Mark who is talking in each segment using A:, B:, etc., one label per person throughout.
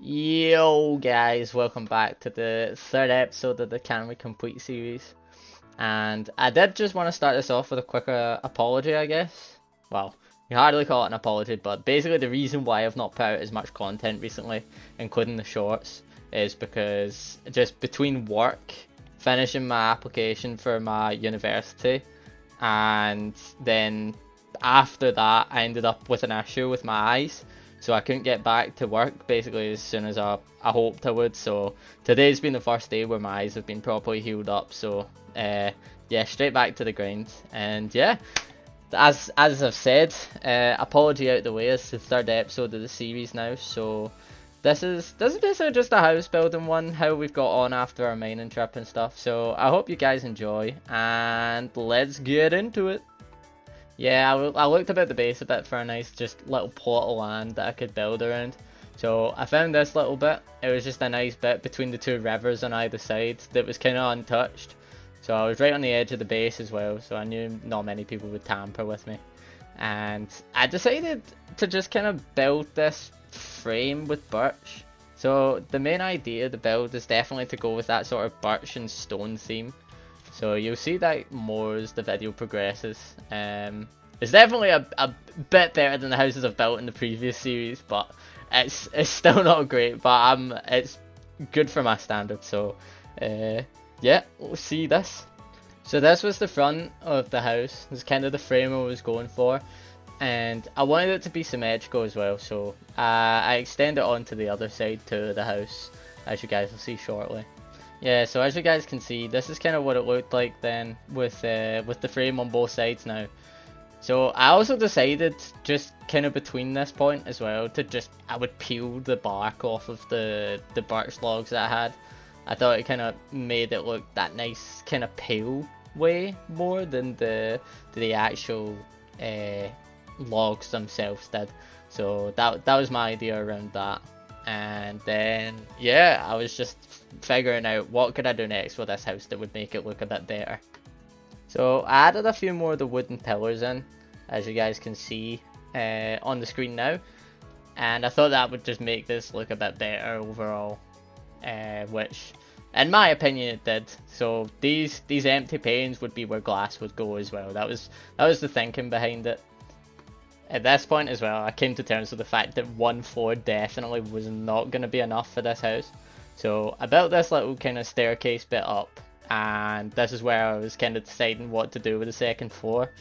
A: Yo guys, welcome back to the third episode of the Can We Complete series. And I did just want to start this off with a quick apology, I guess. Well, you hardly call it an apology, but basically the reason why I've not put out as much content recently, including the shorts, is because just between work, finishing my application for my university, and then after that I ended up with an issue with my eyes. So I couldn't get back to work basically as soon as I hoped I would. So today's been the first day where my eyes have been properly healed up. So yeah, straight back to the grind. And yeah, as I've said, apology out the way. It's the third episode of the series now. So this is basically just a house building one, how we've got on after our mining trip and stuff. So I hope you guys enjoy, and let's get into it. Yeah, I looked about the base a bit for a nice just little plot of land that I could build around. So I found this little bit. It was just a nice bit between the two rivers on either side that was kind of untouched. So I was right on the edge of the base as well, so I knew not many people would tamper with me. And I decided to just kind of build this frame with birch. So the main idea of the build is definitely to go with that sort of birch and stone theme. So you'll see that more as the video progresses. It's definitely a bit better than the houses I've built in the previous series, but it's still not great. But it's good for my standards. So yeah, we'll see this. So this was the front of the house. This is kind of the frame I was going for, and I wanted it to be symmetrical as well. So I extend it onto the other side to the house, as you guys will see shortly. Yeah, so as you guys can see, this is kind of what it looked like then with the frame on both sides now. So I also decided just kind of between this point as well to I would peel the bark off of the birch logs that I had. I thought it kind of made it look that nice kind of pale way more than the actual logs themselves did. So that was my idea around that. And then yeah, I was just figuring out what could I do next with this house that would make it look a bit better. So I added a few more of the wooden pillars in, as you guys can see on the screen now, and I thought that would just make this look a bit better overall, which in my opinion it did. So these empty panes would be where glass would go as well. That was the thinking behind it. At this point as well, I came to terms with the fact that one floor definitely was not going to be enough for this house. So I built this little kind of staircase bit up, and this is where I was kind of deciding what to do with the second floor.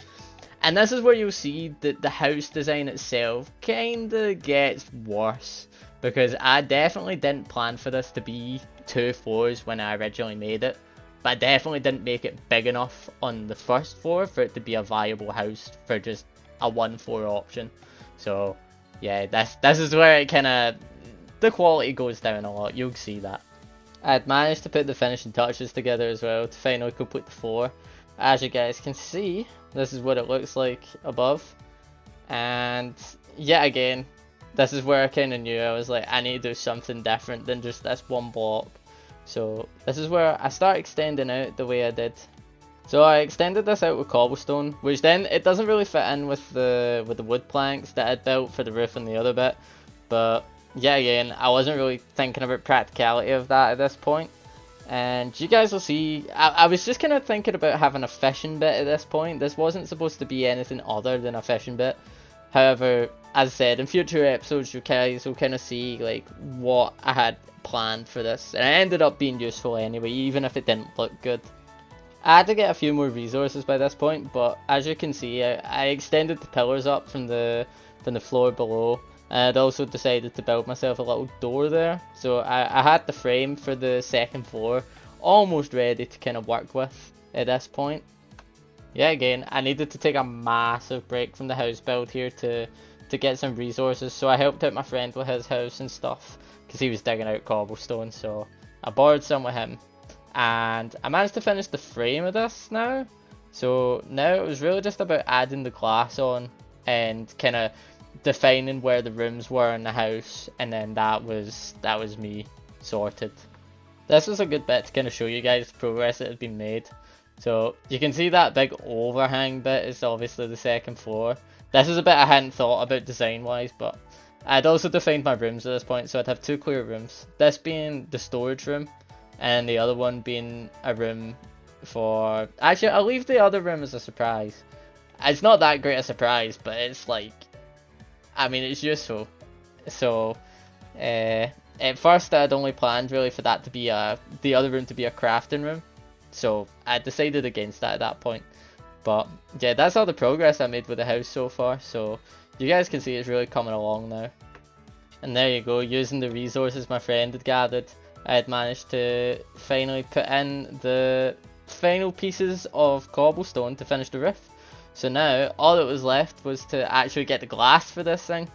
A: And this is where you'll see that the house design itself kind of gets worse, because I definitely didn't plan for this to be 2 floors when I originally made it. But I definitely didn't make it big enough on the first floor for it to be a viable house for just a 1 floor option. So yeah, this is where it kind of, the quality goes down a lot. You'll see that. I'd managed to put the finishing touches together as well to finally complete the floor. As you guys can see, this is what it looks like above. And yet again, this is where I kind of knew I was like, I need to do something different than just this one block. So this is where I start extending out the way I did. So I extended this out with cobblestone, which then it doesn't really fit in with the wood planks that I'd built for the roof and the other bit. But yeah, again, I wasn't really thinking about practicality of that at this point. And you guys will see, I was just kind of thinking about having a fishing bit at this point. This wasn't supposed to be anything other than a fishing bit. However, as I said, in future episodes you guys will kind of see like what I had planned for this. And it ended up being useful anyway, even if it didn't look good. I had to get a few more resources by this point, but as you can see, I extended the pillars up from the floor below. I'd also decided to build myself a little door there, so I had the frame for the second floor almost ready to kind of work with at this point. Yeah, again, I needed to take a massive break from the house build here to get some resources, so I helped out my friend with his house and stuff, because he was digging out cobblestone, so I borrowed some with him. And I managed to finish the frame of this now. So now it was really just about adding the glass on and kind of defining where the rooms were in the house, and then that was me sorted. This was a good bit to kind of show you guys the progress that had been made. So you can see that big overhang bit is obviously the second floor. This is a bit I hadn't thought about design wise, but I'd also defined my rooms at this point, so I'd have 2 clear rooms. This being the storage room, and the other one being a room for... Actually, I'll leave the other room as a surprise. It's not that great a surprise, but it's like... I mean, it's useful. So, at first I'd only planned really for that to be the other room to be a crafting room. So, I decided against that at that point. But, yeah, that's all the progress I made with the house so far, so... You guys can see it's really coming along now. And there you go, using the resources my friend had gathered, I had managed to finally put in the final pieces of cobblestone to finish the roof. So now, all that was left was to actually get the glass for this thing.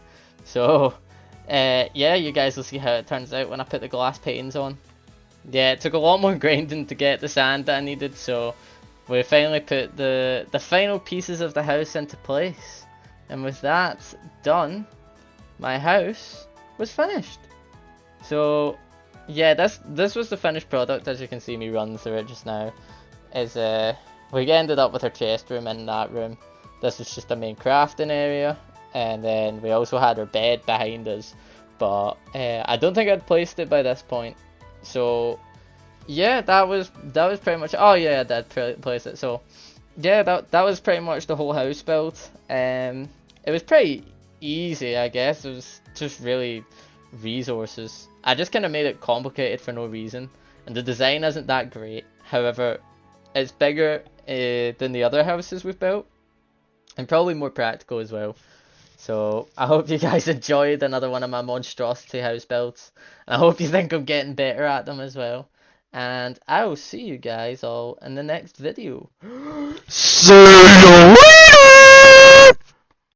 A: So, yeah, you guys will see how it turns out when I put the glass paintings on. Yeah, it took a lot more grinding to get the sand that I needed, so we finally put the final pieces of the house into place. And with that done, my house was finished. So yeah, this was the finished product. As you can see me running through it just now, is we ended up with our chest room in that room. This was just the main crafting area, and then we also had our bed behind us, but I don't think I'd placed it by this point. So yeah, that was pretty much... Oh yeah, I did place it. So yeah, that was pretty much the whole house build. It was pretty easy, I guess. It was just really resources. I just kind of made it complicated for no reason, and the design isn't that great. However, it's bigger than the other houses we've built, and probably more practical as well. So I hope you guys enjoyed another one of my monstrosity house builds, and I hope you think I'm getting better at them as well. And I will see you guys all in the next video. See you